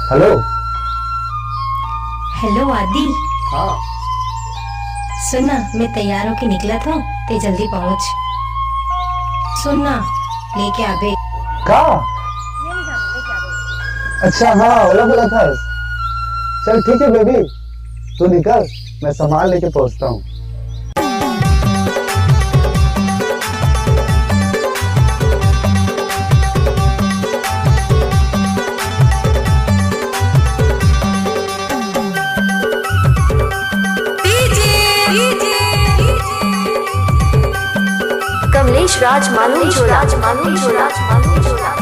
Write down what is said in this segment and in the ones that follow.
Hello. Hello Adil, हाँ सुनना मैं तैयार होके निकला था, ते जल्दी पहुंच। सुनना लेके आबे। कहाँ? अच्छा हाँ, ओला बोला था। चल ठीक है बेबी, तू निकल, मैं सामान लेके पहुंचता हूँ। कमलेश राज मालूम झोला मालूम झोला मालूम झोला।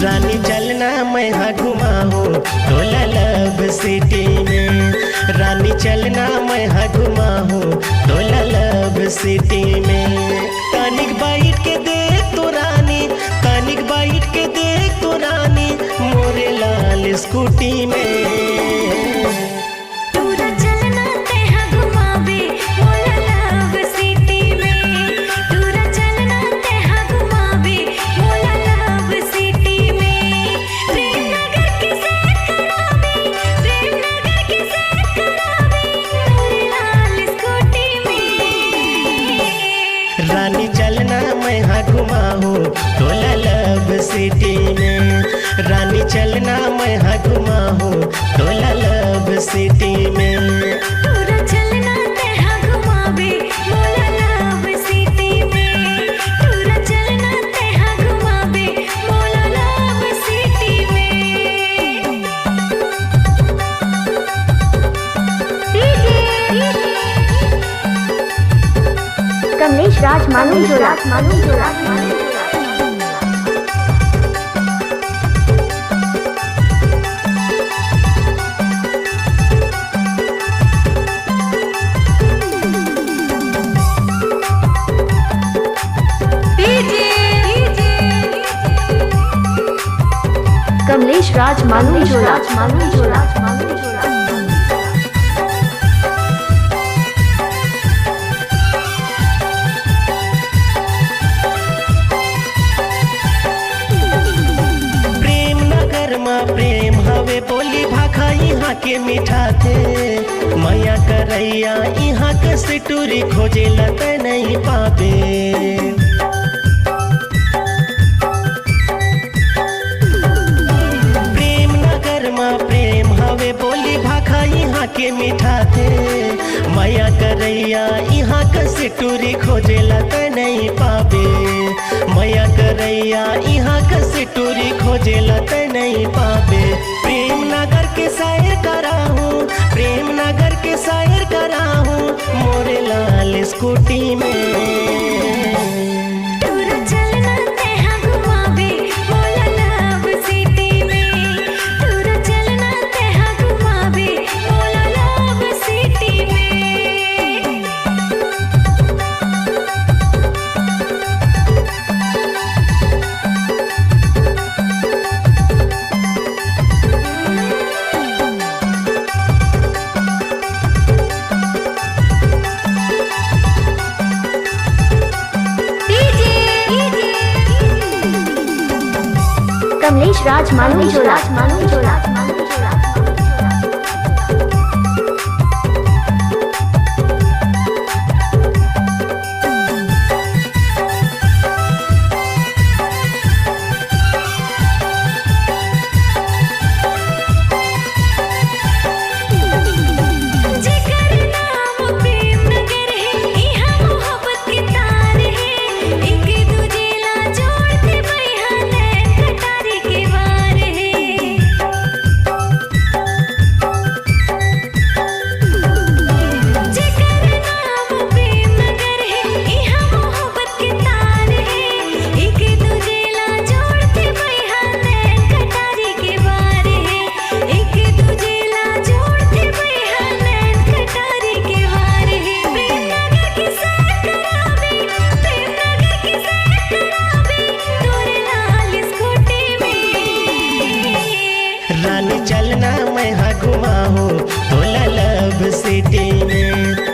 रानी चलना मैं हाँ घुमाऊं टोला लव सिटी में। रानी चलना मैं हाँ घुमाऊं टोला लव सिटी में। तनिक बाइट के देख तो रानी, तनिक बाइट के देख तो रानी मोरे लाल स्कूटी में। रानी चलना मैं हाँ घुमाऊं टोला लव सिटी में। रानी चलना मैं हाँ घुमाऊं टोला लव सिटी में। कमलेश राज मालूम झोला मालूम झोला। कमलेश राज मालूम झोला मालूम झोला मालूम झोला। प्रेम हवे बोली भाखा यहाँ के मीठा थे। मैया करैया यहाँ के सिटूरी खोजे लत नहीं पाबे। प्रेम नगर में प्रेम हवे बोली भाखा यहाँ के मीठा थे। मैया करैया यहाँ के सिटूरी खोजे लत नहीं पाबे। मैया करैया यहाँ के सिटूरी खोजे लत नहीं पाबे। प्रेम नगर के सैर कराहूँ, प्रेम नगर के सैर कराहूँ मोरे लाल स्कूटी में। कमलेश राज मालूम झोला मालूम झोला। रानी चलना मैं हाँ घुमाऊं टोला लव सिटी में।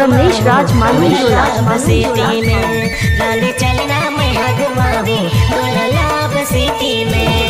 कमलेश राज मानू सिटी में रानी चलना मैं हगमावे दुल्हला सिटी में